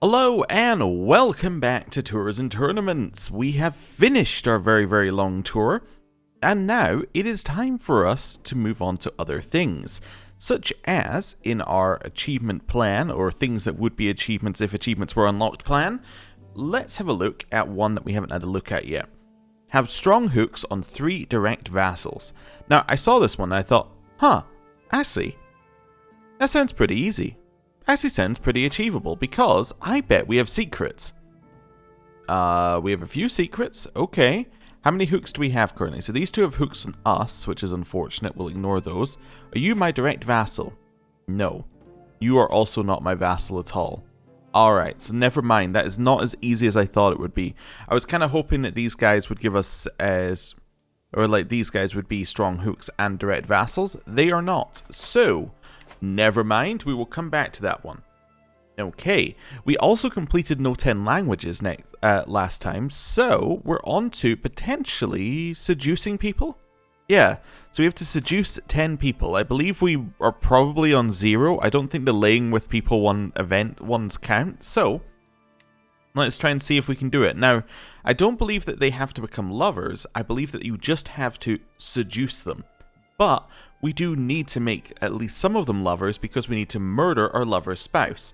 Hello and welcome back to Tours and Tournaments. We have finished our very long tour, and now it is time for us to move on to other things, such as in our achievement plan, or things that would be achievements if achievements were unlocked plan. Let's have a look at one that we haven't had a look at yet. Have strong hooks on 3 direct vassals. Now, I saw this one and I thought, actually, that sounds pretty easy. Actually sounds pretty achievable, because I bet we have secrets. We have a few secrets. Okay. How many hooks do we have currently? So these two have hooks on us, which is unfortunate. We'll ignore those. Are you my direct vassal? No. You are also not my vassal at all. Alright, so never mind. That is not as easy as I thought it would be. I was kind of hoping that these guys would give us these guys would be strong hooks and direct vassals. They are not. So never mind, we will come back to that one. Okay, we also completed No 10 Languages last time, so we're on to potentially seducing people? Yeah, so we have to seduce 10 people. I believe we are probably on 0. I don't think the laying with people ones count, so let's try and see if we can do it. Now, I don't believe that they have to become lovers. I believe that you just have to seduce them. But we do need to make at least some of them lovers, because we need to murder our lover's spouse.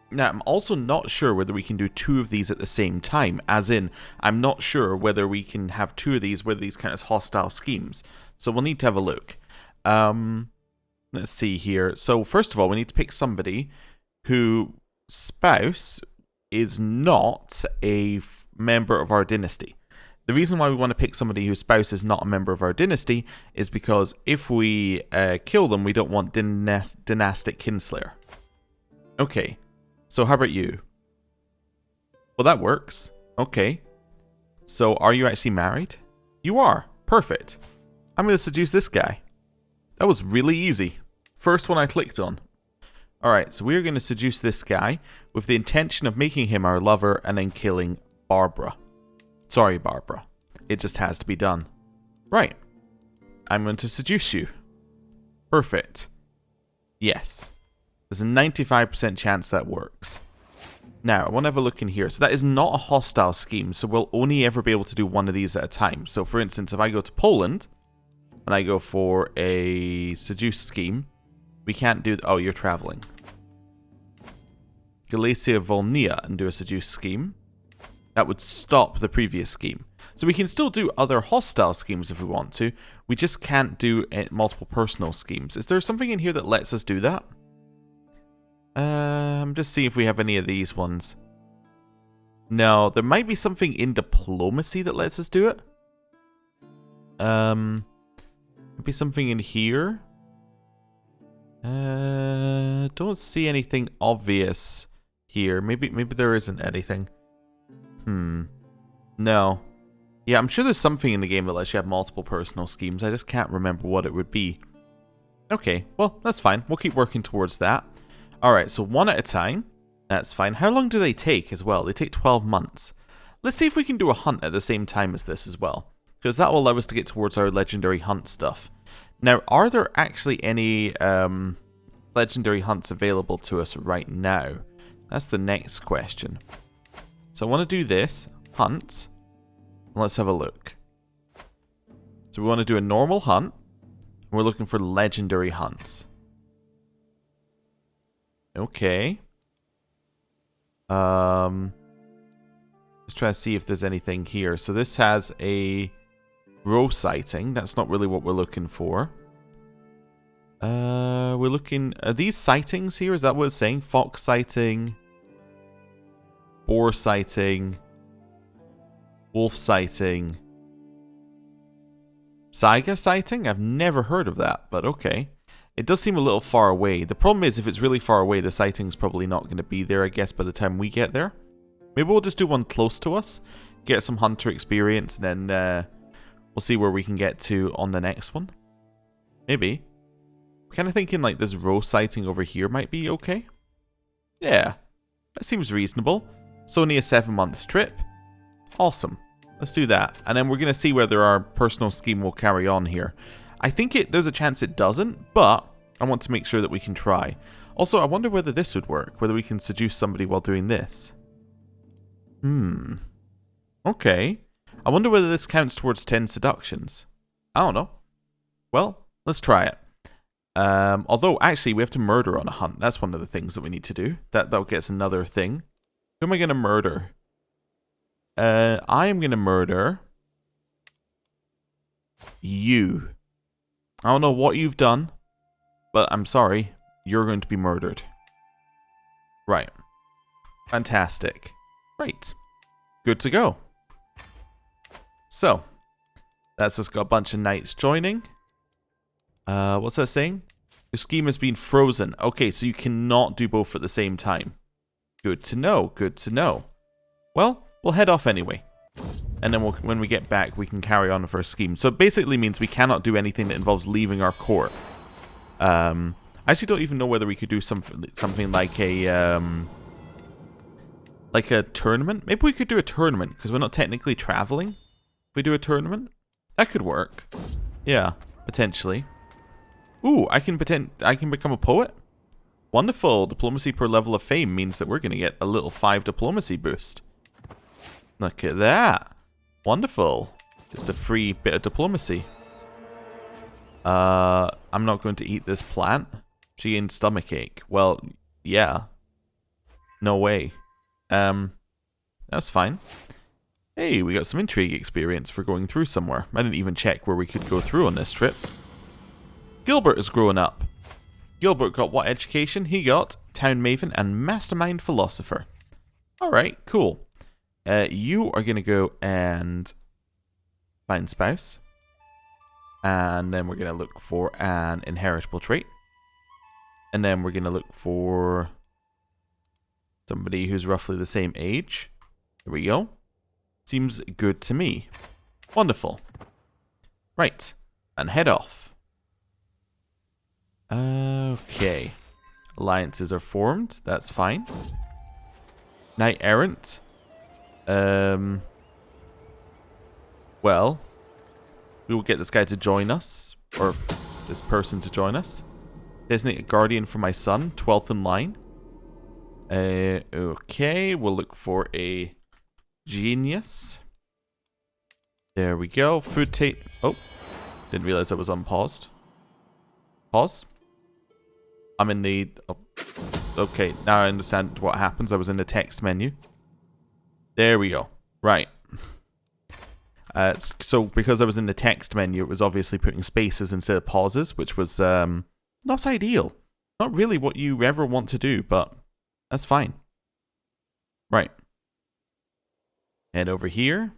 Now, I'm also not sure whether we can do 2 of these at the same time, as in, I'm not sure whether we can have 2 of these, whether these count as hostile schemes. So we'll need to have a look. Let's see here. So first of all, we need to pick somebody whose spouse is not a member of our dynasty. The reason why we want to pick somebody whose spouse is not a member of our dynasty is because if we kill them, we don't want dynastic kinslayer. Okay, so how about you? Well, that works. Okay. So are you actually married? You are. Perfect. I'm going to seduce this guy. That was really easy. First one I clicked on. Alright, so we're going to seduce this guy with the intention of making him our lover and then killing Barbara. Sorry, Barbara. It just has to be done. Right. I'm going to seduce you. Perfect. Yes. There's a 95% chance that works. Now, I want to have a look in here. So that is not a hostile scheme, so we'll only ever be able to do one of these at a time. So for instance, if I go to Poland, and I go for a seduce scheme, we can't do... Oh, you're traveling. Galicia Volnia and do a seduce scheme. That would stop the previous scheme. So we can still do other hostile schemes if we want to. We just can't do multiple personal schemes. Is there something in here that lets us do that? Just see if we have any of these ones. No, there might be something in diplomacy that lets us do it. Maybe something in here. Don't see anything obvious here. Maybe there isn't anything. No. Yeah, I'm sure there's something in the game that lets you have multiple personal schemes. I just can't remember what it would be. Okay, well, that's fine. We'll keep working towards that. Alright, so one at a time. That's fine. How long do they take as well? They take 12 months. Let's see if we can do a hunt at the same time as this as well, because that will allow us to get towards our legendary hunt stuff. Now, are there actually any legendary hunts available to us right now? That's the next question. So I want to do this, hunt. Let's have a look. So we want to do a normal hunt. And we're looking for legendary hunts. Okay. Let's try to see if there's anything here. So this has a row sighting. That's not really what we're looking for. We're looking... Are these sightings here? Is that what it's saying? Fox sighting. Boar sighting. Wolf sighting. Saiga sighting? I've never heard of that, but okay. It does seem a little far away. The problem is, if it's really far away, the sighting's probably not going to be there, I guess, by the time we get there. Maybe we'll just do one close to us, get some hunter experience, and then we'll see where we can get to on the next one. Maybe. I'm kind of thinking like this row sighting over here might be okay. Yeah, that seems reasonable. It's only a 7-month trip. Awesome. Let's do that. And then we're going to see whether our personal scheme will carry on here. I think there's a chance it doesn't, but I want to make sure that we can try. Also, I wonder whether this would work. Whether we can seduce somebody while doing this. Okay. I wonder whether this counts towards 10 seductions. I don't know. Well, let's try it. Although, actually, we have to murder on a hunt. That's one of the things that we need to do. That'll get us another thing. Who am I going to murder? I am going to murder you. I don't know what you've done, but I'm sorry. You're going to be murdered. Right. Fantastic. Right. Good to go. So, that's just got a bunch of knights joining. What's that saying? Your scheme has been frozen. Okay, so you cannot do both at the same time. Good to know. Good to know. Well, we'll head off anyway. And then when we get back, we can carry on with our scheme. So it basically means we cannot do anything that involves leaving our court. I actually don't even know whether we could do something like a tournament. Maybe we could do a tournament, because we're not technically traveling. If we do a tournament, that could work. Yeah, potentially. Ooh, I can become a poet? Wonderful. Diplomacy per level of fame means that we're going to get a little 5 diplomacy boost. Look at that. Wonderful. Just a free bit of diplomacy. I'm not going to eat this plant. She gained stomachache. Well, yeah. No way. That's fine. Hey, we got some intrigue experience for going through somewhere. I didn't even check where we could go through on this trip. Gilbert is growing up. Gilbert got what education? He got town maven and mastermind philosopher. Alright, cool. You are going to go and find spouse. And then we're going to look for an inheritable trait. And then we're going to look for somebody who's roughly the same age. There we go. Seems good to me. Wonderful. Right. And head off. Okay. Alliances are formed. That's fine. Knight errant. Well, we will get this guy to join us. Or this person to join us. Designate a guardian for my son. 12th in line. Okay. We'll look for a genius. There we go. Food take. Oh. Didn't realize I was unpaused. Pause. I'm in the... Oh. Okay, now I understand what happens. I was in the text menu. There we go. Right. So because I was in the text menu, it was obviously putting spaces instead of pauses, which was not ideal. Not really what you ever want to do, but that's fine. Right. Head over here.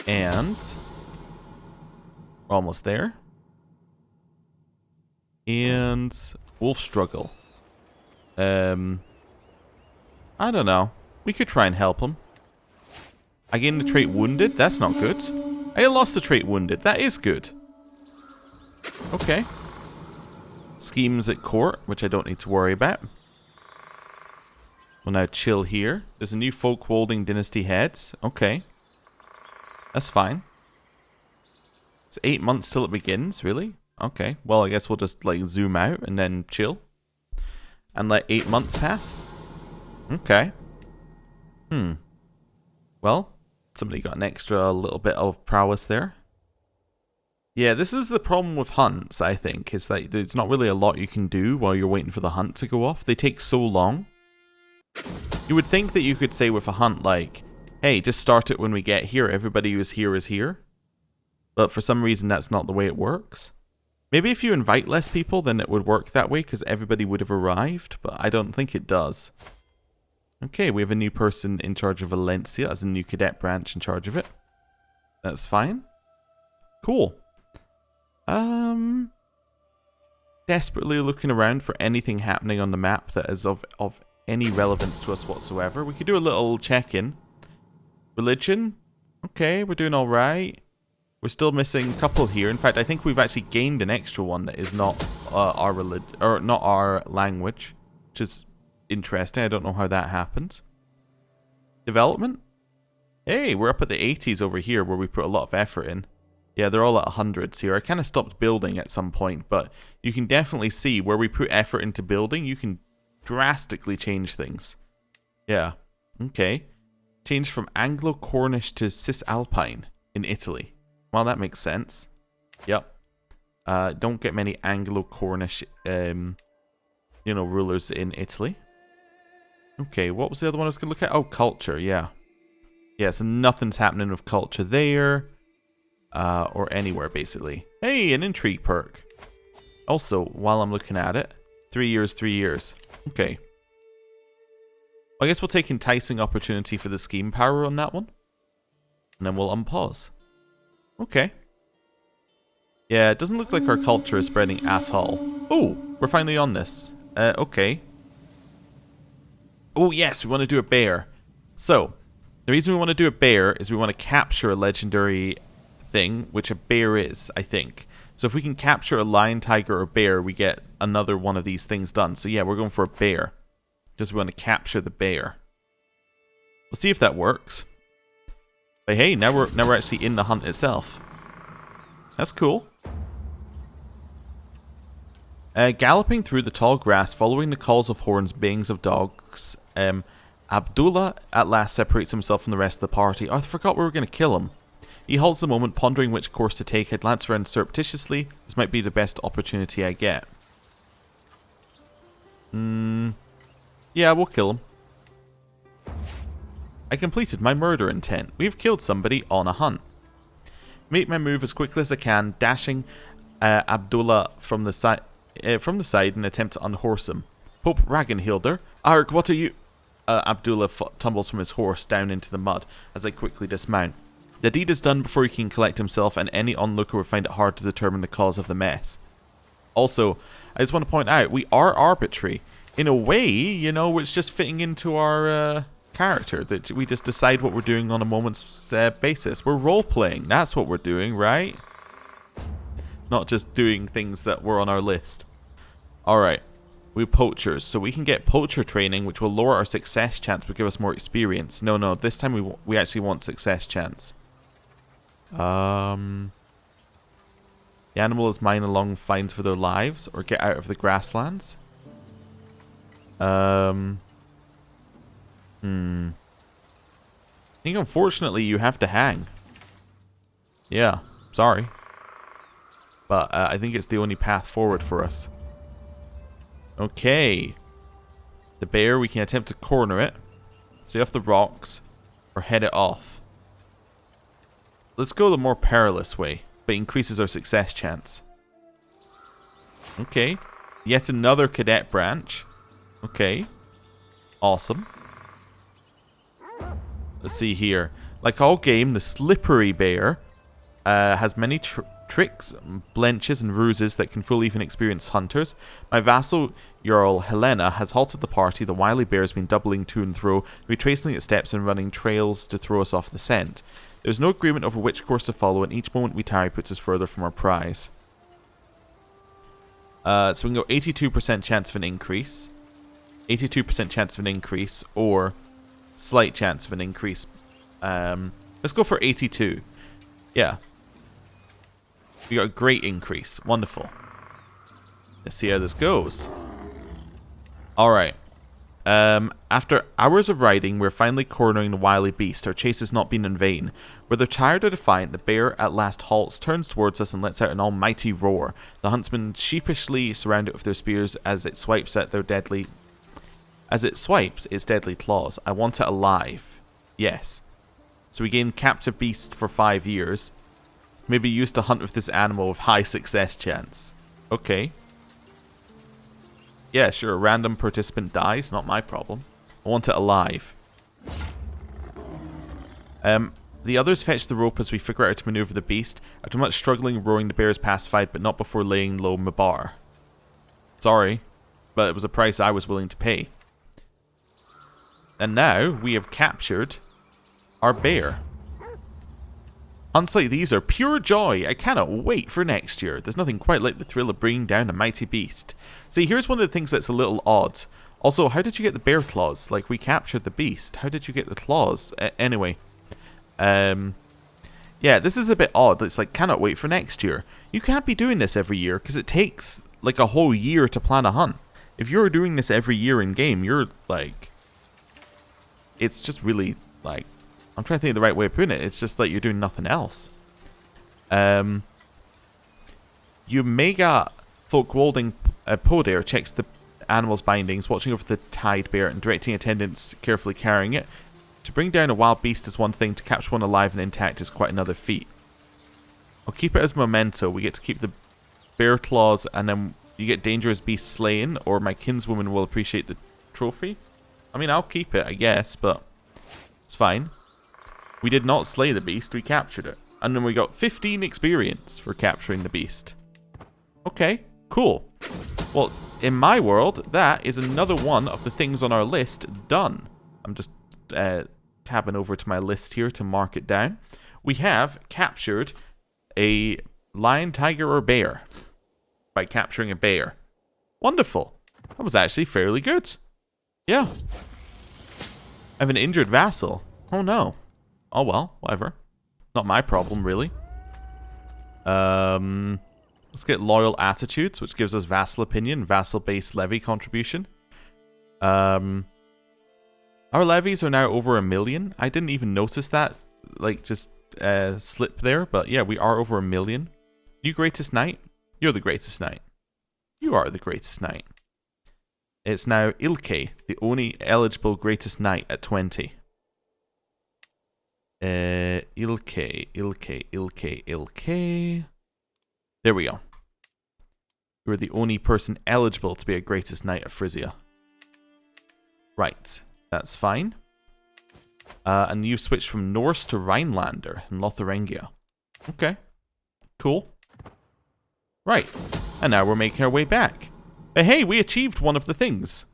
And... almost there. And... wolf struggle. I don't know. We could try and help him. I gained the trait wounded. That's not good. I lost the trait wounded. That is good. Okay. Schemes at court, which I don't need to worry about. We'll now chill here. There's a new folk holding dynasty heads. Okay. That's fine. It's 8 months till it begins, really? Okay. Well, I guess we'll just, like, zoom out and then chill. And let 8 months pass. Okay. Well, somebody got an extra little bit of prowess there. Yeah, this is the problem with hunts, I think, is that there's not really a lot you can do while you're waiting for the hunt to go off. They take so long. You would think that you could say with a hunt, like, hey, just start it when we get here. Everybody who's here is here. But for some reason, that's not the way it works. Maybe if you invite less people, then it would work that way, because everybody would have arrived, but I don't think it does. Okay, we have a new person in charge of Valencia, as a new cadet branch in charge of it. That's fine. Cool. Desperately looking around for anything happening on the map that is of any relevance to us whatsoever. We could do a little check-in. Religion? Okay, we're doing alright. We're still missing a couple here. In fact, I think we've actually gained an extra one that is not our religion, or not our language, which is interesting. I don't know how that happened. Development? Hey, we're up at the 80s over here, where we put a lot of effort in. Yeah, they're all at hundreds here. I kind of stopped building at some point, but you can definitely see where we put effort into building, you can drastically change things. Yeah. Okay. Change from Anglo-Cornish to Cisalpine in Italy. Well, that makes sense. Yep. Don't get many Anglo-Cornish, rulers in Italy. Okay, what was the other one I was going to look at? Oh, culture, yeah. Yeah, so nothing's happening with culture there. Or anywhere, basically. Hey, an intrigue perk. Also, while I'm looking at it, 3 years, 3 years. Okay. I guess we'll take enticing opportunity for the scheme power on that one. And then we'll unpause. Okay. Yeah, it doesn't look like our culture is spreading at all. Oh, we're finally on this. Okay. Oh, yes, we want to do a bear. So, the reason we want to do a bear is we want to capture a legendary thing, which a bear is, I think. So if we can capture a lion, tiger, or bear, we get another one of these things done. So yeah, we're going for a bear. Because we want to capture the bear. We'll see if that works. But hey, now we're actually in the hunt itself. That's cool. Galloping through the tall grass, following the calls of horns, bayings of dogs, Abdullah at last separates himself from the rest of the party. Oh, I forgot we were going to kill him. He halts a moment, pondering which course to take. I glance around surreptitiously. This might be the best opportunity I get. Yeah, we'll kill him. I completed my murder intent. We've killed somebody on a hunt. Make my move as quickly as I can, dashing Abdullah from the side in an attempt to unhorse him. Pope Ragenhilder, Arg, what are you? Abdullah tumbles from his horse down into the mud as I quickly dismount. The deed is done before he can collect himself, and any onlooker would find it hard to determine the cause of the mess. Also, I just want to point out, we are arbitrary. In a way, it's just fitting into our character, that we just decide what we're doing on a moment's basis. We're role-playing, that's what we're doing, right? Not just doing things that were on our list. Alright, we're poachers, so we can get poacher training, which will lower our success chance but give us more experience. No, this time we actually want success chance. The animal is mine along fines for their lives, or get out of the grasslands. I think unfortunately you have to hang. Yeah, sorry. But I think it's the only path forward for us. Okay. The bear, we can attempt to corner it. Stay off the rocks. Or head it off. Let's go the more perilous way, but increases our success chance. Okay. Yet another cadet branch. Okay. Awesome. Let's see here. Like all game, the slippery bear has many tricks, blenches, and ruses that can fool even experienced hunters. My vassal, Jarl Helena, has halted the party. The wily bear has been doubling to and fro, retracing its steps and running trails to throw us off the scent. There is no agreement over which course to follow, and each moment we tarry puts us further from our prize. So we can go 82% chance of an increase, 82% chance of an increase, or slight chance of an increase. Let's go for 82. Yeah. We got a great increase. Wonderful. Let's see how this goes. Alright. After hours of riding, we're finally cornering the wily beast. Our chase has not been in vain. Whether tired or defiant, the bear at last halts, turns towards us, and lets out an almighty roar. The huntsmen sheepishly surround it with their spears as it swipes its deadly claws. I want it alive. Yes. So we gain captive beast for 5 years. Maybe used to hunt with this animal with high success chance. Okay. Yeah, sure, a random participant dies, not my problem. I want it alive. The others fetch the rope as we figure out how to maneuver the beast. After much struggling and roaring, the bear is pacified, but not before laying low Mabar. Sorry, but it was a price I was willing to pay. And now, we have captured our bear. Hunts like these are pure joy. I cannot wait for next year. There's nothing quite like the thrill of bringing down a mighty beast. See, here's one of the things that's a little odd. Also, how did you get the bear claws? Like, we captured the beast. How did you get the claws? Anyway. Yeah, this is a bit odd. It's like, cannot wait for next year. You can't be doing this every year, because it takes, like, a whole year to plan a hunt. If you're doing this every year in-game, you're, like... It's just really, like... I'm trying to think of the right way of putting it. It's just like you're doing nothing else. You mega folk walding Podair checks the animal's bindings, watching over the tied bear and directing attendants carefully carrying it. To bring down a wild beast is one thing, to capture one alive and intact is quite another feat. I'll keep it as memento. We get to keep the bear claws, and then you get dangerous beast slain, or my kinswoman will appreciate the trophy. I mean, I'll keep it, I guess, but it's fine. We did not slay the beast, we captured it. And then we got 15 experience for capturing the beast. Okay, cool. Well, in my world, that is another one of the things on our list done. I'm just tabbing over to my list here to mark it down. We have captured a lion, tiger, or bear by capturing a bear. Wonderful. That was actually fairly good. Yeah. I have an injured vassal. Oh no. Oh well, whatever. Not my problem, really. Let's get loyal attitudes, which gives us vassal opinion, vassal-based levy contribution. Our levies are now over 1 million. I didn't even notice that, like, just slip there, but yeah, we are over 1 million. You greatest knight? You're the greatest knight. You are the greatest knight. It's now Ilke, the only eligible greatest knight at 20. Ilke. There we go. You are the only person eligible to be a greatest knight of Frisia. Right, that's fine. And you've switched from Norse to Rhinelander in Lotharingia. Okay, cool. Right, and now we're making our way back. But hey, we achieved one of the things.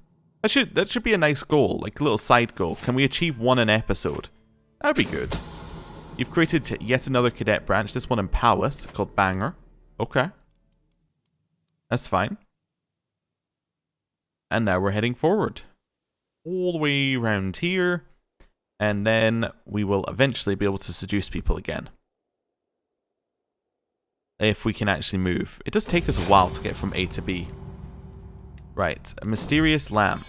That should be a nice goal, like a little side goal. Can we achieve one an episode? That'd be good. You've created yet another cadet branch, this one in Powys, called Banger. Okay. That's fine. And now we're heading forward. All the way around here. And then we will eventually be able to seduce people again. If we can actually move. It does take us a while to get from A to B. Right. A mysterious lamp.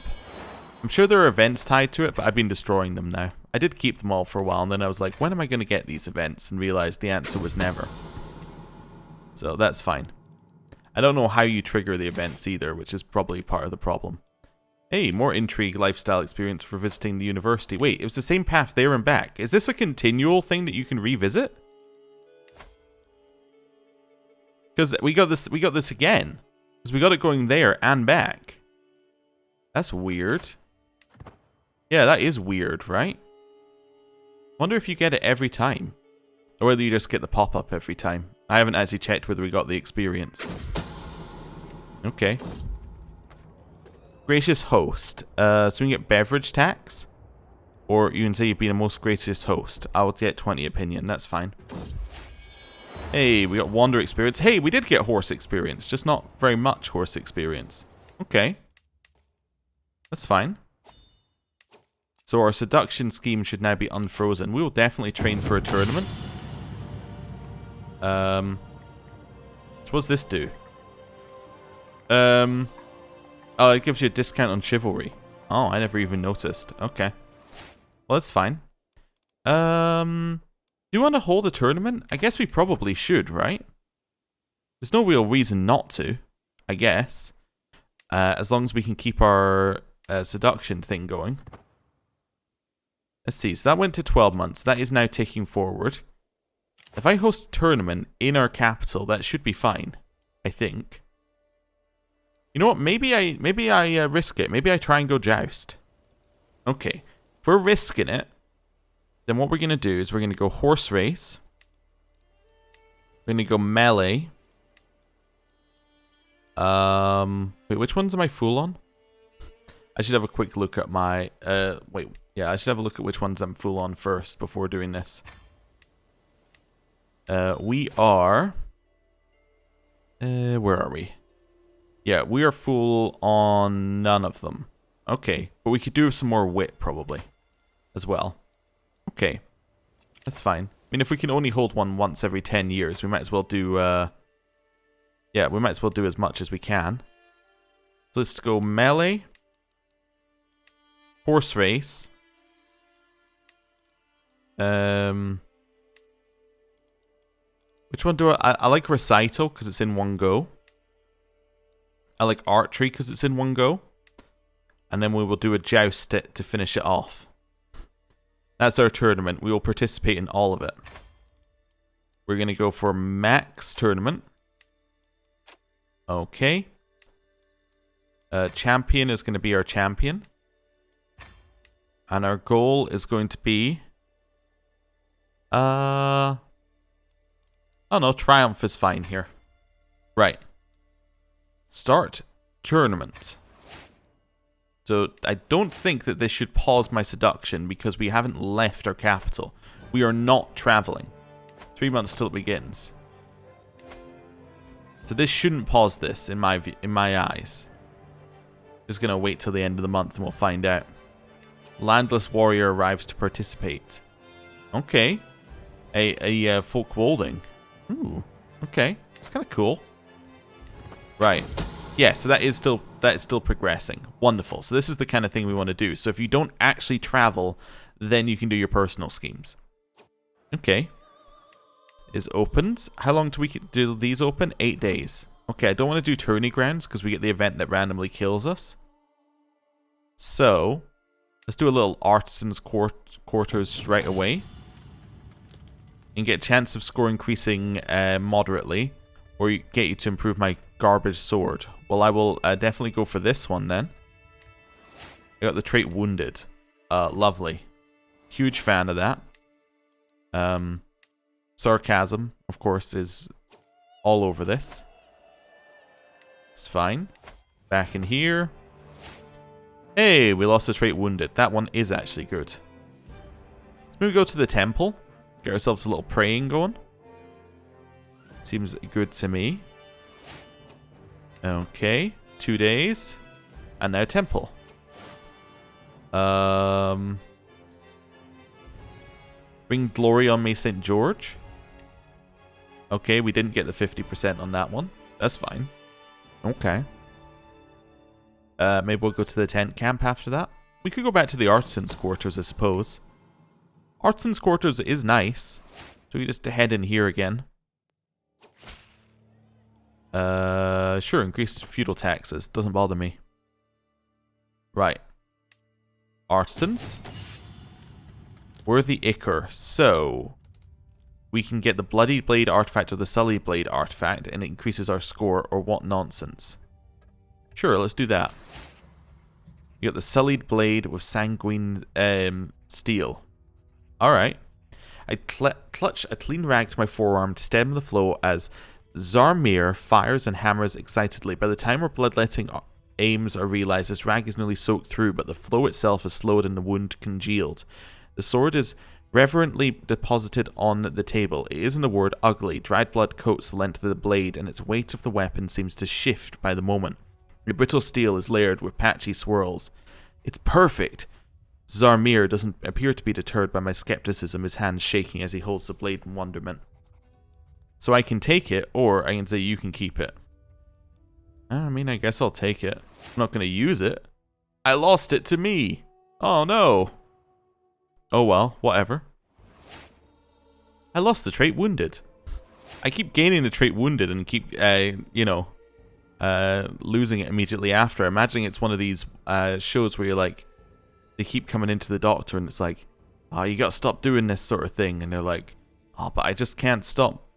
I'm sure there are events tied to it, but I've been destroying them now. I did keep them all for a while, and then I was like, when am I going to get these events? And realized the answer was never. So that's fine. I don't know how you trigger the events either, which is probably part of the problem. Hey, more intrigue, lifestyle experience for visiting the university. Wait, it was the same path there and back. Is this a continual thing that you can revisit? Because we got this again. Because we got it going there and back. That's weird. Yeah, that is weird, right? Wonder if you get it every time. Or whether you just get the pop-up every time. I haven't actually checked whether we got the experience. Okay. Gracious host. So we can get beverage tax. Or you can say you've been a most gracious host. I will get 20 opinion. That's fine. Hey, we got wander experience. Hey, we did get horse experience. Just not very much horse experience. Okay. That's fine. So our seduction scheme should now be unfrozen. We will definitely train for a tournament. So what does this do? Oh, it gives you a discount on chivalry. Oh, I never even noticed. Okay. Well, that's fine. Do you want to hold a tournament? I guess we probably should, right? There's no real reason not to, I guess. As long as we can keep our seduction thing going. Let's see, so that went to 12 months. That is now ticking forward. If I host a tournament in our capital, that should be fine. I think. You know what? Maybe I risk it. Maybe I try and go joust. Okay. If we're risking it, then what we're going to do is we're going to go horse race. We're going to go melee. Wait, which ones am I full on? I should have a quick look at my... wait, yeah, I should have a look at which ones I'm full on first before doing this. We are... where are we? Yeah, we are full on none of them. Okay, but we could do some more wit, probably, as well. Okay, that's fine. mean, if we can only hold one once every 10 years, we might as well do, yeah, we might as well do as much as we can. So let's go melee, horse race, which one do I like recital because it's in one go. I like archery because it's in one go. And then we will do a joust to finish it off. That's our tournament. We will participate in all of it. We're going to go for max tournament. Okay. Champion is going to be our champion. And our goal is going to be... oh no, triumph is fine here. Right. Start tournament. So I don't think that this should pause my seduction because we haven't left our capital. We are not traveling. 3 months till it begins. So this shouldn't pause this in my eyes. Just gonna wait till the end of the month and we'll find out. Landless warrior arrives to participate. Okay. A folk wolding. Ooh. Okay. That's kind of cool. Right. Yeah, so that is still progressing. Wonderful. So this is the kind of thing we want to do. So if you don't actually travel, then you can do your personal schemes. Okay. Is opened. How long do these open? 8 days. Okay, I don't want to do tourney grounds because we get the event that randomly kills us. So, let's do a little artisan's quarters right away. And get a chance of score increasing moderately. Or get you to improve my garbage sword. Well, I will definitely go for this one then. I got the trait wounded. Lovely. Huge fan of that. Sarcasm, of course, is all over this. It's fine. Back in here. Hey, we lost the trait wounded. That one is actually good. Let's maybe go to the temple. Get ourselves a little praying going. Seems good to me. Okay. 2 days. And now temple. Bring glory on me, St. George. Okay, we didn't get the 50% on that one. That's fine. Okay. Maybe we'll go to the tent camp after that. We could go back to the artisan's quarters, I suppose. Artisan's quarters is nice. So we just head in here again. Sure, increase feudal taxes. Doesn't bother me. Right. Artisans. Worthy Ichor. So, we can get the Bloody Blade artifact or the Sullied Blade artifact, and it increases our score, or what nonsense. Sure, let's do that. You got the Sullied Blade with Sanguine Steel. Alright. I clutch a clean rag to my forearm to stem the flow as Zarmir fires and hammers excitedly. By the time our bloodletting aims are realized, this rag is nearly soaked through, but the flow itself is slowed and the wound congealed. The sword is reverently deposited on the table. It isn't a word ugly. Dried blood coats the length of the blade, and its weight of the weapon seems to shift by the moment. The brittle steel is layered with patchy swirls. It's perfect! Zarmir doesn't appear to be deterred by my skepticism, his hands shaking as he holds the blade in wonderment. So I can take it, or I can say you can keep it. I mean, I guess I'll take it. I'm not going to use it. I lost it to me! Oh no! Oh well, whatever. I lost the trait wounded. I keep gaining the trait wounded and keep, losing it immediately after. Imagining it's one of these shows where you're like, they keep coming into the doctor and it's like, oh, you gotta stop doing this sort of thing. And they're like, oh, but I just can't stop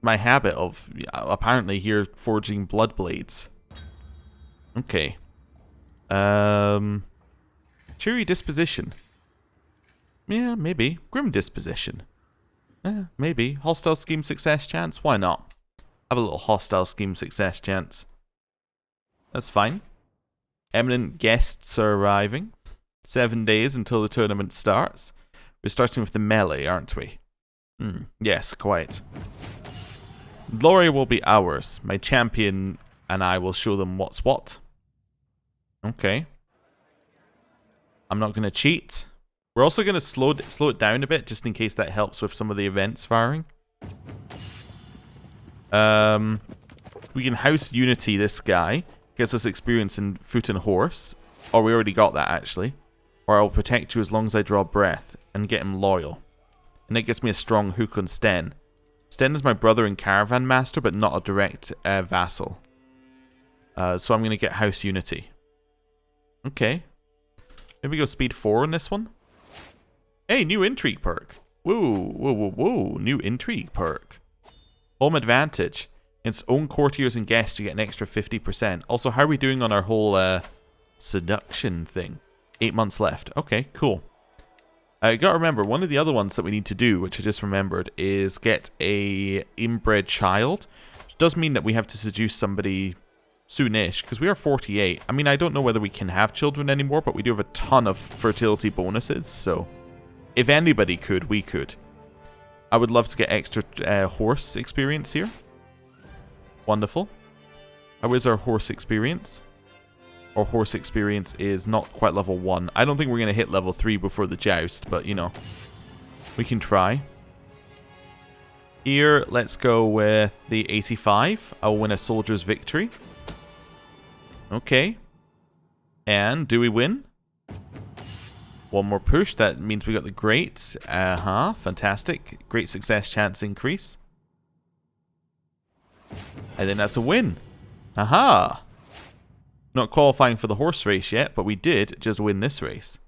my habit of apparently here forging blood blades. Okay. Cheery disposition. Yeah, maybe. Grim disposition. Maybe. Hostile scheme success chance? Why not? Have a little hostile scheme success chance. That's fine. Eminent guests are arriving. 7 days until the tournament starts. We're starting with the melee, aren't we? Yes, quite. Glory will be ours. My champion and I will show them what's what. Okay. I'm not going to cheat. We're also going to slow it down a bit, just in case that helps with some of the events firing. We can House Unity this guy. Gets us experience in foot and horse. Or we already got that, actually. Or I'll protect you as long as I draw breath. And get him loyal. And that gets me a strong hook on Sten. Sten is my brother and caravan master, but not a direct vassal. So I'm going to get House Unity. Okay. Maybe go speed 4 on this one. Hey, new intrigue perk. Whoa, whoa, whoa, whoa. New intrigue perk. Home advantage. Against own courtiers and guests, you get an extra 50%. Also, how are we doing on our whole seduction thing? 8 months left. Okay, cool. I gotta remember, one of the other ones that we need to do, which I just remembered, is get a inbred child. Which does mean that we have to seduce somebody soonish, because we are 48. I mean, I don't know whether we can have children anymore, but we do have a ton of fertility bonuses, so if anybody could, we could. I would love to get extra horse experience here. Wonderful. How is our horse experience? Our horse experience is not quite level 1. I don't think we're going to hit level 3 before the joust, but, you know, we can try. Here, let's go with the 85. I'll win a soldier's victory. Okay. And do we win? One more push. That means we got the great. Fantastic. Great success chance increase. I think that's a win. Aha. Not qualifying for the horse race yet, but we did just win this race.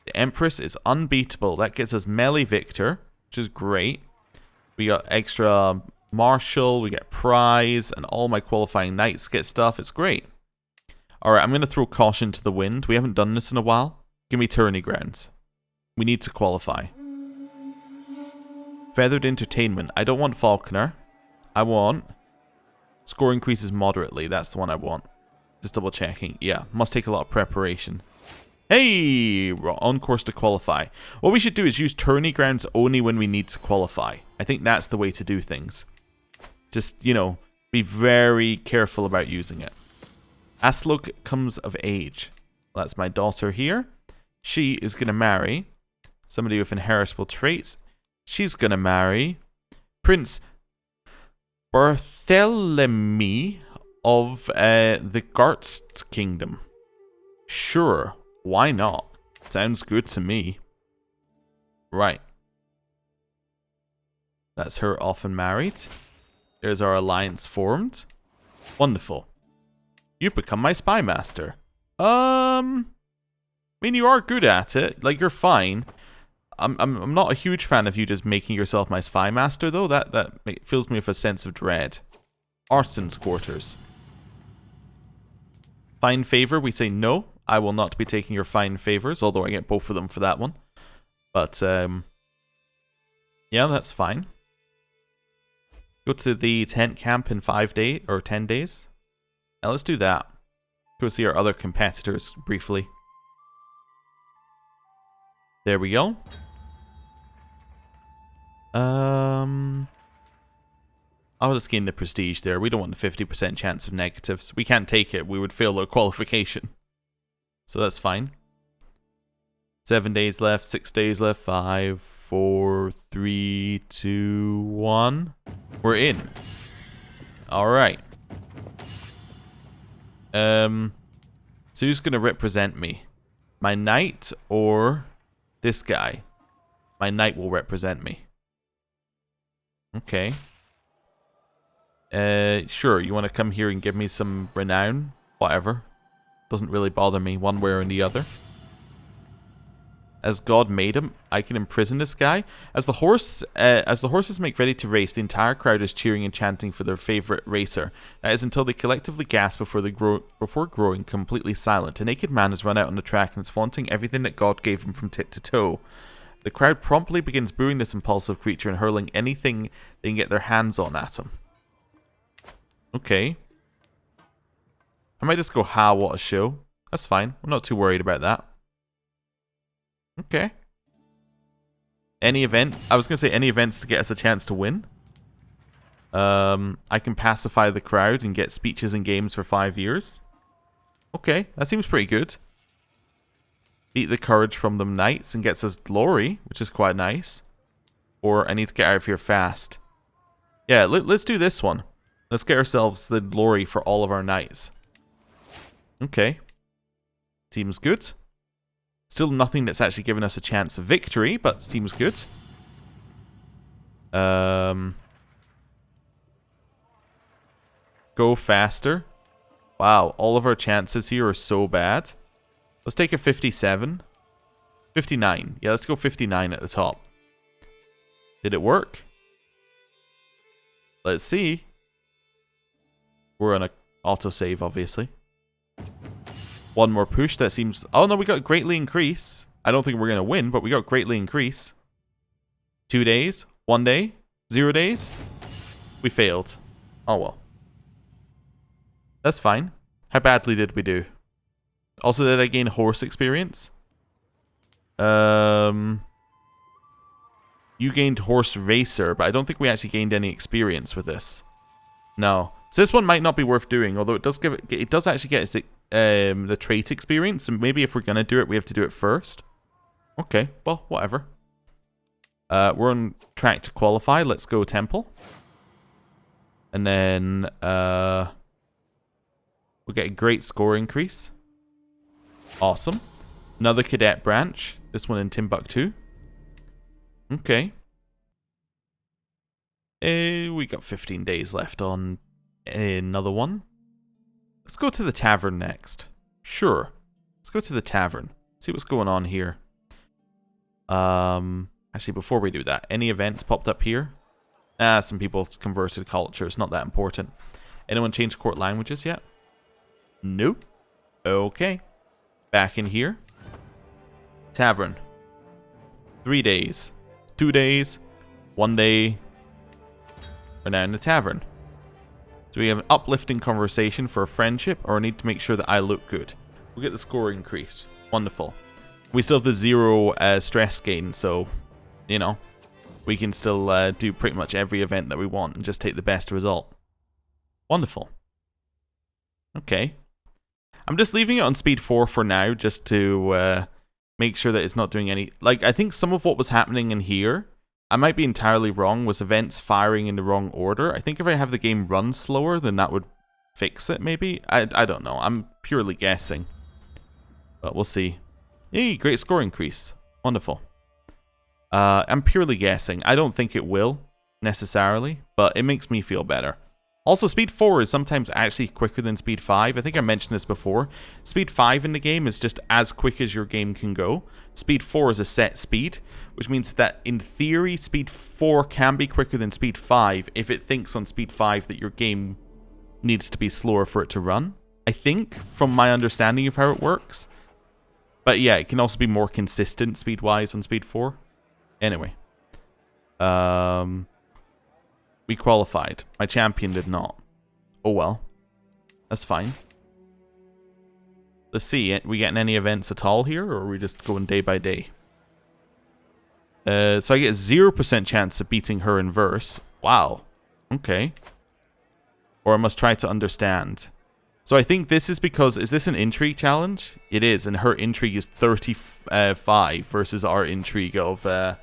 The Empress is unbeatable. That gets us melee victor, which is great. We got extra martial, we get prize, and all my qualifying knights get stuff. It's great. Alright, I'm going to throw caution to the wind. We haven't done this in a while. Give me tourney grounds. We need to qualify. Feathered entertainment. I don't want falconer. I want... Score increases moderately. That's the one I want. Just double checking. Yeah, must take a lot of preparation. Hey! We're on course to qualify. What we should do is use tourney grounds only when we need to qualify. I think that's the way to do things. Just, you know, be very careful about using it. Aslog comes of age. That's my daughter here. She is going to marry somebody with inheritable traits. She's going to marry Prince Barthélemy of the Gartst Kingdom. Sure, why not? Sounds good to me. Right. That's her off and married. There's our alliance formed. Wonderful. You've become my spy master. I mean, you are good at it. Like, you're fine. I'm not a huge fan of you just making yourself my spy master, though. That fills me with a sense of dread. Arsen's quarters. Fine favor, we say no. I will not be taking your fine favors, although I get both of them for that one. But, yeah, that's fine. Go to the tent camp in 5 days, or 10 days. Now let's do that. Go see our other competitors briefly. There we go. I'll just gain the prestige there. We don't want the 50% chance of negatives. We can't take it. We would fail our qualification. So that's fine. 7 days left. 6 days left. 5, 4, 3, 2, 1. We're in. Alright. So who's going to represent me? My knight or this guy? My knight will represent me. Okay. Sure, you want to come here and give me some renown? Whatever. Doesn't really bother me one way or the other. As God made him, I can imprison this guy. As the horses make ready to race, the entire crowd is cheering and chanting for their favorite racer. That is until they collectively gasp before growing completely silent. A naked man has run out on the track and is flaunting everything that God gave him from tip to toe. The crowd promptly begins booing this impulsive creature and hurling anything they can get their hands on at him. Okay. I might just go, ha, what a show. That's fine. I'm not too worried about that. Okay. Any event? I was going to say any events to get us a chance to win. I can pacify the crowd and get speeches and games for 5 years. Okay, that seems pretty good. Beat the courage from them knights and gets us glory, which is quite nice. Or I need to get out of here fast. Yeah, let's do this one. Let's get ourselves the glory for all of our knights. Okay. Seems good. Still nothing that's actually given us a chance of victory, but seems good. Go faster. Wow, all of our chances here are so bad. Let's take a 57. 59. Yeah, let's go 59 at the top. Did it work? Let's see. We're on a autosave, obviously. One more push. That seems... Oh, no, we got greatly increase. I don't think we're going to win, but we got greatly increase. 2 days. 1 day. 0 days. We failed. Oh, well. That's fine. How badly did we do? Also, did I gain horse experience? You gained horse racer, but I don't think we actually gained any experience with this. No. So this one might not be worth doing, although it does give it does actually get the trait experience, and maybe if we're gonna do it, we have to do it first. Okay, well, whatever. We're on track to qualify. Let's go temple. And then we'll get a great score increase. Awesome. Another cadet branch. This one in Timbuktu. Okay. We got 15 days left on another one. Let's go to the tavern next. Sure. Let's go to the tavern. See what's going on here. Actually, before we do that, any events popped up here? Some people converted culture. It's not that important. Anyone changed court languages yet? Nope. Okay. Back in here. Tavern. 3 days. 2 days. 1 day. We're now in the tavern. So we have an uplifting conversation for a friendship, or I need to make sure that I look good. We'll get the score increase. Wonderful. We still have the 0 stress gain, so, you know, we can still do pretty much every event that we want and just take the best result. Wonderful. Okay. I'm just leaving it on speed 4 for now, just to make sure that it's not doing any... Like, I think some of what was happening in here, I might be entirely wrong, was events firing in the wrong order. I think if I have the game run slower, then that would fix it, maybe? I don't know. I'm purely guessing. But we'll see. Hey, great score increase. Wonderful. I'm purely guessing. I don't think it will, necessarily, but it makes me feel better. Also, speed 4 is sometimes actually quicker than speed 5. I think I mentioned this before. Speed 5 in the game is just as quick as your game can go. Speed 4 is a set speed, which means that in theory, speed 4 can be quicker than speed 5 if it thinks on speed 5 that your game needs to be slower for it to run. I think, from my understanding of how it works. But yeah, it can also be more consistent speed-wise on speed 4. Anyway. We qualified. My champion did not. Oh well. That's fine. Let's see. We getting any events at all here, or are we just going day by day? So I get a 0% chance of beating her in verse. Wow. Okay. Or I must try to understand. So I think this is because... Is this an intrigue challenge? It is, and her intrigue is 35 versus our intrigue of...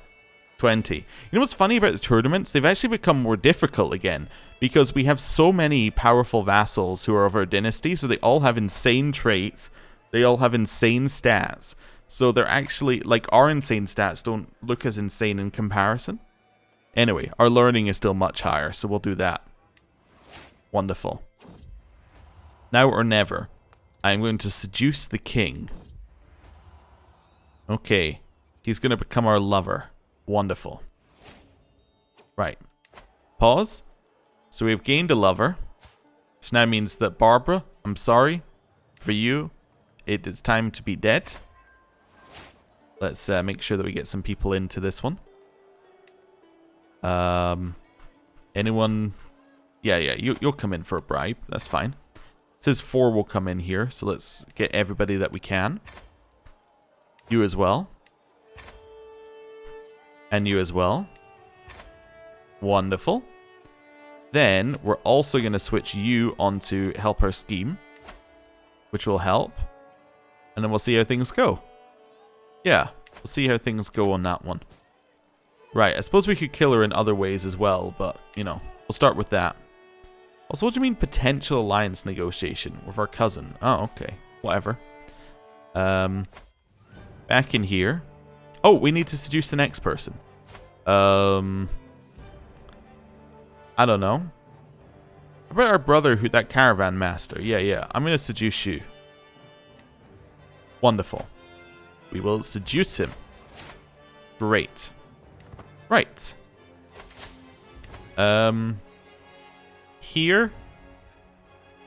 20. You know what's funny about the tournaments? They've actually become more difficult again because we have so many powerful vassals who are of our dynasty, so they all have insane traits. They all have insane stats. So they're actually, like, our insane stats don't look as insane in comparison. Anyway, our learning is still much higher, so we'll do that. Wonderful. Now or never. I'm going to seduce the king. Okay. He's going to become our lover. Wonderful. Right. Pause. So we've gained a lover. Which now means that Barbara, I'm sorry. For you, it is time to be dead. Let's make sure that we get some people into this one. Anyone? Yeah, you'll come in for a bribe. That's fine. It says 4 will come in here. So let's get everybody that we can. You as well. And you as well. Wonderful. Then we're also going to switch you onto help our scheme, which will help. And then we'll see how things go. Yeah, we'll see how things go on that one. Right, I suppose we could kill her in other ways as well, but, you know, we'll start with that. Also, what do you mean potential alliance negotiation with our cousin? Oh, okay. Whatever. Back in here. Oh, we need to seduce the next person. I don't know. How about our brother, that caravan master? Yeah. I'm going to seduce you. Wonderful. We will seduce him. Great. Right. Here.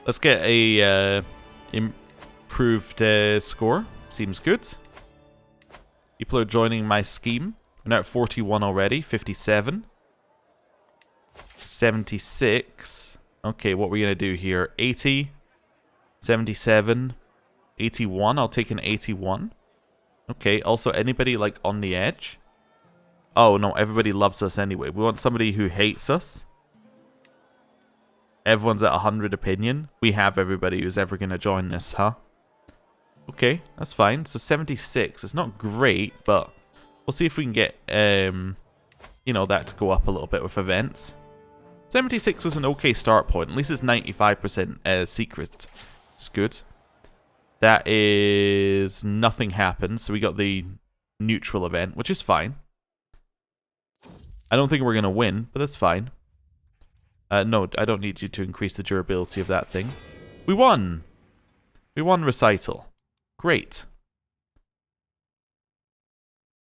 Let's get a improved score. Seems good. People are joining my scheme. We're now at 41 already. 57. 76. Okay, what are we going to do here? 80. 77. 81. I'll take an 81. Okay, also anybody like on the edge? Oh, no, everybody loves us anyway. We want somebody who hates us. Everyone's at 100 opinion. We have everybody who's ever going to join this, huh? Okay, that's fine. So 76. It's not great, but we'll see if we can get, you know, that to go up a little bit with events. 76 is an okay start point. At least it's 95% secret. It's good. That is nothing happens. So we got the neutral event, which is fine. I don't think we're going to win, but that's fine. No, I don't need you to increase the durability of that thing. We won! We won recital. Great.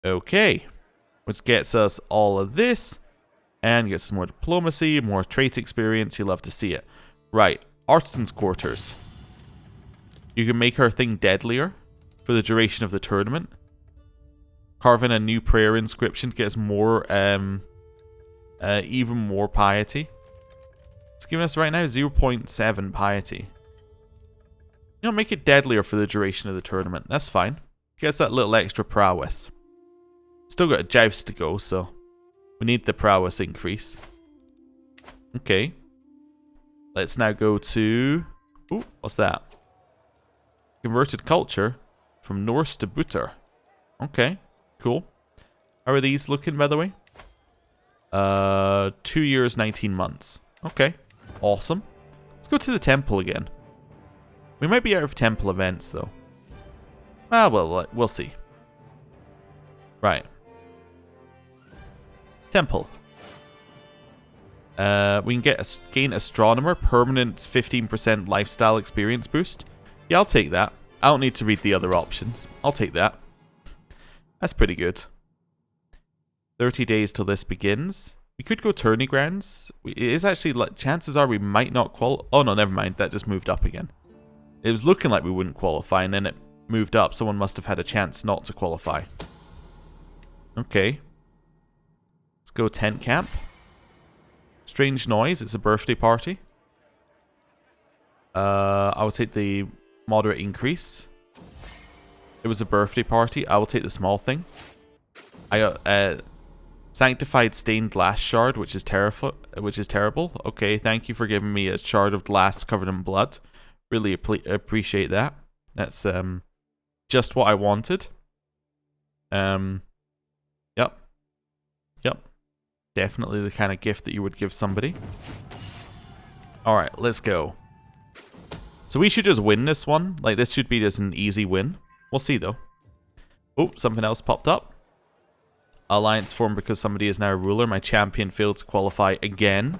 Okay. Which gets us all of this. And gets us more diplomacy, more trait experience. You love to see it. Right. Artisan's quarters. You can make our thing deadlier for the duration of the tournament. Carve in a new prayer inscription to get us more, even more piety. It's giving us right now 0.7 piety. You know, make it deadlier for the duration of the tournament. That's fine. Gets that little extra prowess. Still got a joust to go, so we need the prowess increase. Okay. Let's now go to... Ooh, what's that? Converted culture from Norse to Butter. Okay, cool. How are these looking, by the way? 2 years, 19 months. Okay, awesome. Let's go to the temple again. We might be out of temple events, though. Ah, well, we'll see. Right. Temple. We can get gain astronomer, permanent 15% lifestyle experience boost. Yeah, I'll take that. I don't need to read the other options. I'll take that. That's pretty good. 30 days till this begins. We could go tourney grounds. It is actually, like, chances are we might not qualify. Oh no, never mind. That just moved up again. It was looking like we wouldn't qualify, and then it moved up. Someone must have had a chance not to qualify. Okay. Let's go tent camp. Strange noise. It's a birthday party. I will take the moderate increase. It was a birthday party. I will take the small thing. Sanctified stained glass shard, which is terrible. Okay, thank you for giving me a shard of glass covered in blood. Really appreciate that. That's just what I wanted. Yep. Definitely the kind of gift that you would give somebody. Alright, let's go. So we should just win this one. Like, this should be just an easy win. We'll see, though. Oh, something else popped up. Alliance formed because somebody is now a ruler. My champion failed to qualify again.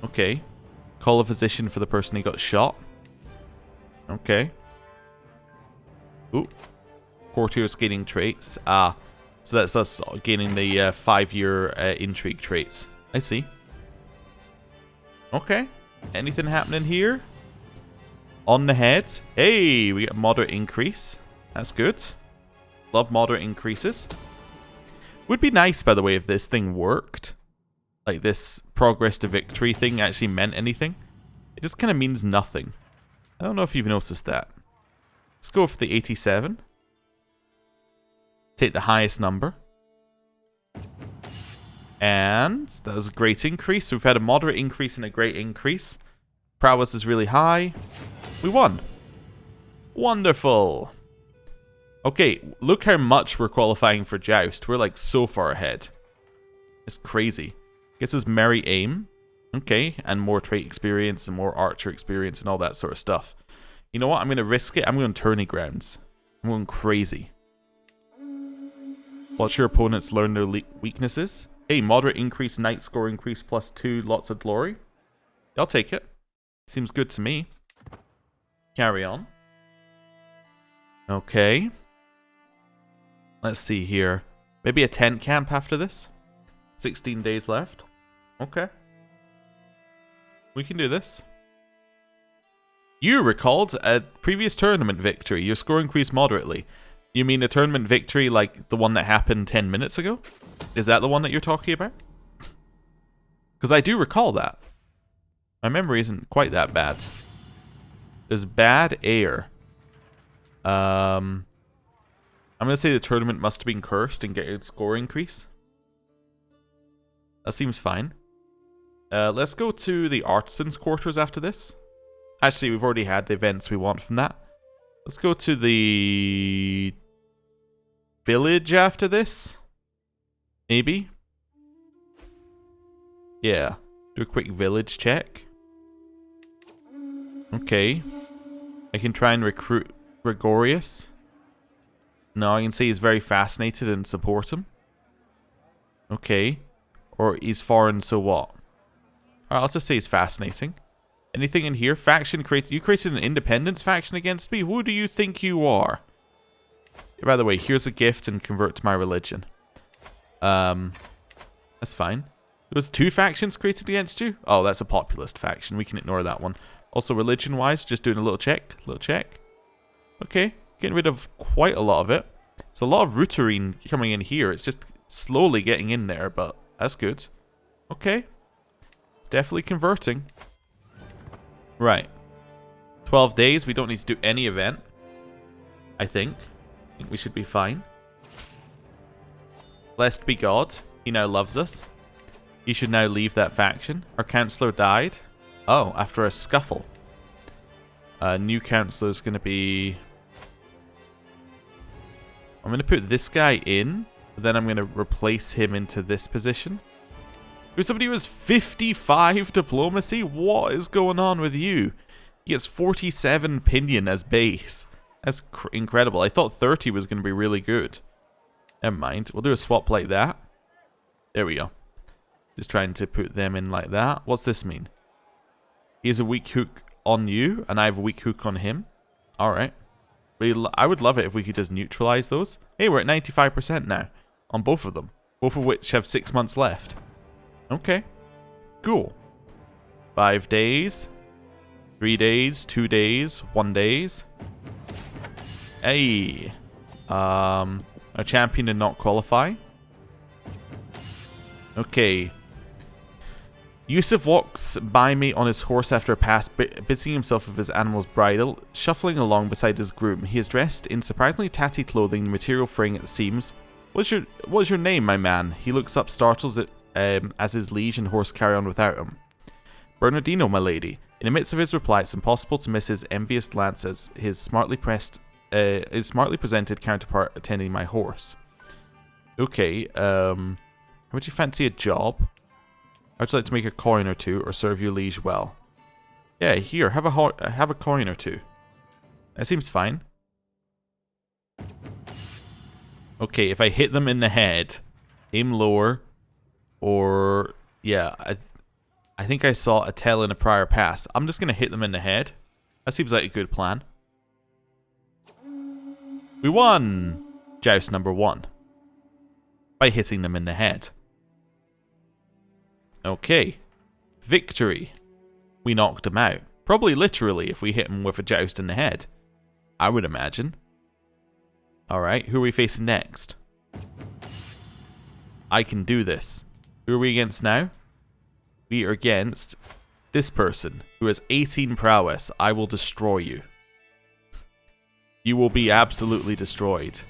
Okay. Call a physician for the person who got shot. Okay. Ooh. Courtiers gaining traits. Ah. So that's us gaining the 5-year intrigue traits. I see. Okay. Anything happening here? On the head. Hey, we got a moderate increase. That's good. Love moderate increases. Would be nice, by the way, if this thing worked. Like, this progress to victory thing actually meant anything. It just kind of means nothing. I don't know if you've noticed that. Let's go for the 87. Take the highest number. And that was a great increase. So we've had a moderate increase and a great increase. Prowess is really high. We won. Wonderful. Okay, look how much we're qualifying for Joust. We're like so far ahead. It's crazy. Gets us merry aim. Okay, and more trait experience and more archer experience and all that sort of stuff. You know what? I'm going to risk it. I'm going tourney grounds. I'm going crazy. Watch your opponents learn their weaknesses. Hey, moderate increase, knight score increase +2, lots of glory. I'll take it. Seems good to me. Carry on. Okay. Let's see here. Maybe a tent camp after this? 16 days left. Okay. We can do this. You recalled a previous tournament victory. Your score increased moderately. You mean a tournament victory like the one that happened 10 minutes ago? Is that the one that you're talking about? Because I do recall that. My memory isn't quite that bad. There's bad air. I'm going to say the tournament must have been cursed and get a score increase. That seems fine. Let's go to the artisan's quarters after this. Actually, we've already had the events we want from that. Let's go to the village after this. Maybe. Yeah. Do a quick village check. Okay. I can try and recruit Gregorius. No, I can say he's very fascinated and support him. Okay. Or he's foreign, so what? Alright, I'll just say he's fascinating. Anything in here? Faction created. You created an independence faction against me? Who do you think you are? By the way, here's a gift and convert to my religion. That's fine. There was 2 factions created against you? Oh, that's a populist faction. We can ignore that one. Also, religion-wise, just doing a little check. Okay, getting rid of quite a lot of it. There's a lot of routerine coming in here. It's just slowly getting in there, but that's good. Okay. It's definitely converting. Right. 12 days. We don't need to do any event. I think we should be fine. Blessed be God. He now loves us. He should now leave that faction. Our councillor died. Oh, after a scuffle. New councillor is going to be... I'm going to put this guy in. Then I'm going to replace him into this position. Who's somebody who has 55 diplomacy? What is going on with you? He gets 47 pinion as base. That's incredible. I thought 30 was going to be really good. Never mind. We'll do a swap like that. There we go. Just trying to put them in like that. What's this mean? He has a weak hook on you, and I have a weak hook on him. Alright. I would love it if we could just neutralize those. Hey, we're at 95% now. On both of them. Both of which have 6 months left. Okay. Cool. 5 days. 3 days. 2 days. 1 days. Hey. A champion did not qualify. Okay. Yusuf walks by me on his horse after a pass, busying himself with his animal's bridle, shuffling along beside his groom. He is dressed in surprisingly tatty clothing, the material fraying at the seams. What's your name, my man? He looks up, startled as his liege and horse carry on without him. Bernardino, my lady. In the midst of his reply, it's impossible to miss his envious glance as his smartly presented counterpart attending my horse. Okay, would you fancy a job? I'd like to make a coin or two, or serve your liege well. Yeah, here, have a coin or two. That seems fine. Okay, if I hit them in the head, aim lower, or yeah, I think I saw a tell in a prior pass. I'm just gonna hit them in the head. That seems like a good plan. We won Joust number 1 by hitting them in the head. Okay. Victory. We knocked him out. Probably literally if we hit him with a joust in the head. I would imagine. Alright, who are we facing next? I can do this. Who are we against now? We are against this person who has 18 prowess. I will destroy you. You will be absolutely destroyed.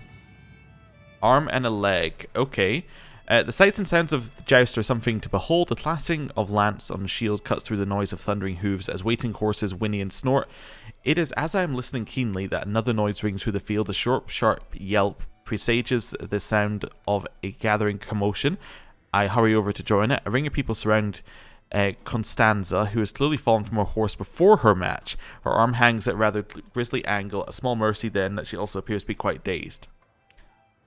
Arm and a leg. Okay. The sights and sounds of the joust are something to behold. The clashing of lance on shield cuts through the noise of thundering hooves as waiting horses whinny and snort. It is as I am listening keenly that another noise rings through the field. A short, sharp yelp presages the sound of a gathering commotion. I hurry over to join it. A ring of people surround Constanza, who has clearly fallen from her horse before her match. Her arm hangs at a rather grisly angle. A small mercy then that she also appears to be quite dazed.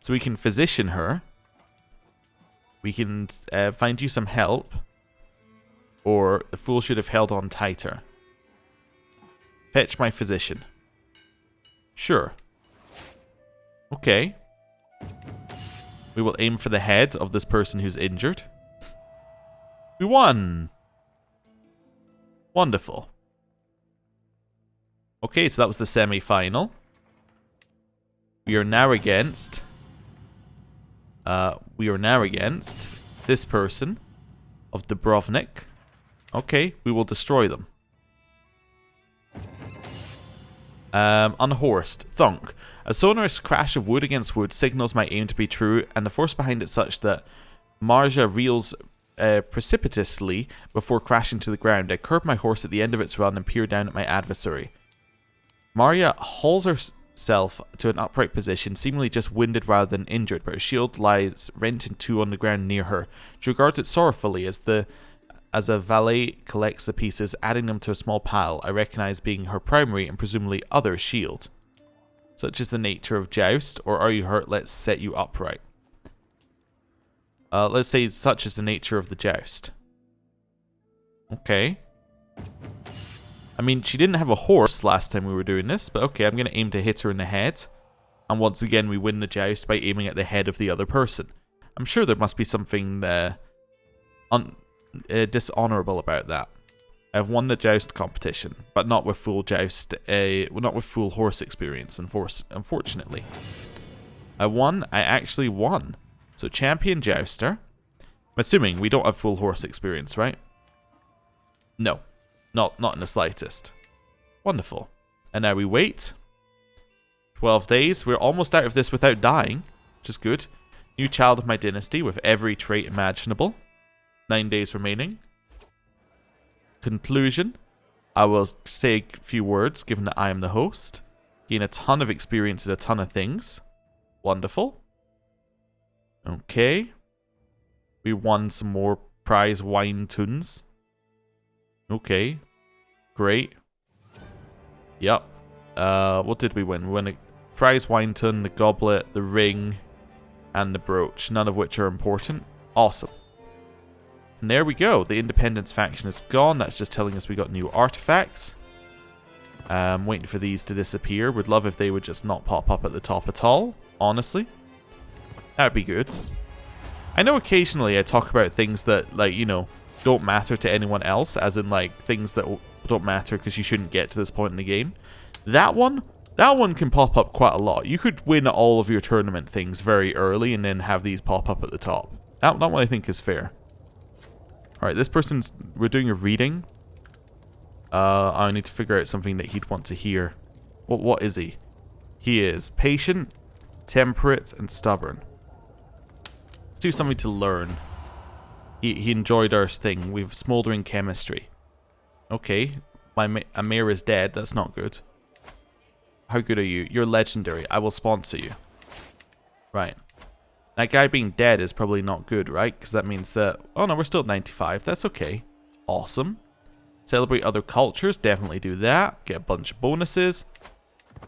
So we can physician her. We can find you some help. Or the fool should have held on tighter. Fetch my physician. Sure. Okay. We will aim for the head of this person who's injured. We won! Wonderful. Okay, so that was the semi-final. We are now against... this person of Dubrovnik. Okay, we will destroy them. Unhorsed. Thunk. A sonorous crash of wood against wood signals my aim to be true, and the force behind it such that Marja reels precipitously before crashing to the ground. I curb my horse at the end of its run and peer down at my adversary. Marja hauls herself to an upright position, seemingly just winded rather than injured, but her shield lies rent in two on the ground near her. She regards it sorrowfully as a valet collects the pieces, adding them to a small pile I recognize being her primary and presumably other shield. Such is the nature of joust, or are you hurt? Let's set you upright. Let's say such is the nature of the joust. Okay. I mean, she didn't have a horse last time we were doing this, but okay, I'm going to aim to hit her in the head. And once again, we win the joust by aiming at the head of the other person. I'm sure there must be something dishonorable about that. I've won the joust competition, but not with full joust, not with full horse experience, unfortunately. I actually won. So champion jouster. I'm assuming we don't have full horse experience, right? No. Not in the slightest. Wonderful. And now we wait. 12 days. We're almost out of this without dying, which is good. New child of my dynasty with every trait imaginable. 9 days remaining. Conclusion. I will say a few words, given that I am the host. Gain a ton of experience in a ton of things. Wonderful. Okay. We won some more prize wine tunes. Okay. Great. Yep. What did we win? We won a prize wine tun, the goblet, the ring, and the brooch. None of which are important. Awesome. And there we go. The Independence faction is gone. That's just telling us we got new artifacts. Waiting for these to disappear. Would love if they would just not pop up at the top at all. Honestly. That'd be good. I know occasionally I talk about things that, like, you know, don't matter to anyone else. As in, like, things that don't matter because you shouldn't get to this point in the game. That one can pop up quite a lot. You could win all of your tournament things very early and then have these pop up at the top. That one I think is fair. Alright, this person's... We're doing a reading. I need to figure out something that he'd want to hear. What is he? He is patient, temperate, and stubborn. Let's do something to learn. He enjoyed our thing. We've smoldering chemistry. Okay. Amir is dead. That's not good. How good are you? You're legendary. I will sponsor you. Right. That guy being dead is probably not good, right? Because that means that... Oh no, we're still at 95. That's okay. Awesome. Celebrate other cultures. Definitely do that. Get a bunch of bonuses.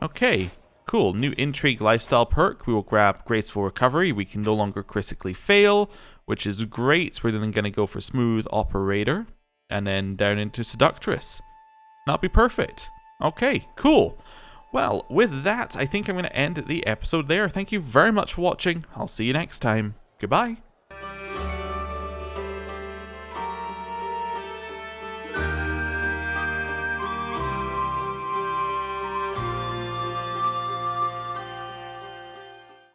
Okay. Cool. New intrigue lifestyle perk. We will grab graceful recovery. We can no longer critically fail, which is great. We're then going to go for smooth operator. And then down into seductress. That'll be perfect. Okay, cool. Well, with that, I think I'm going to end the episode there. Thank you very much for watching. I'll see you next time. Goodbye.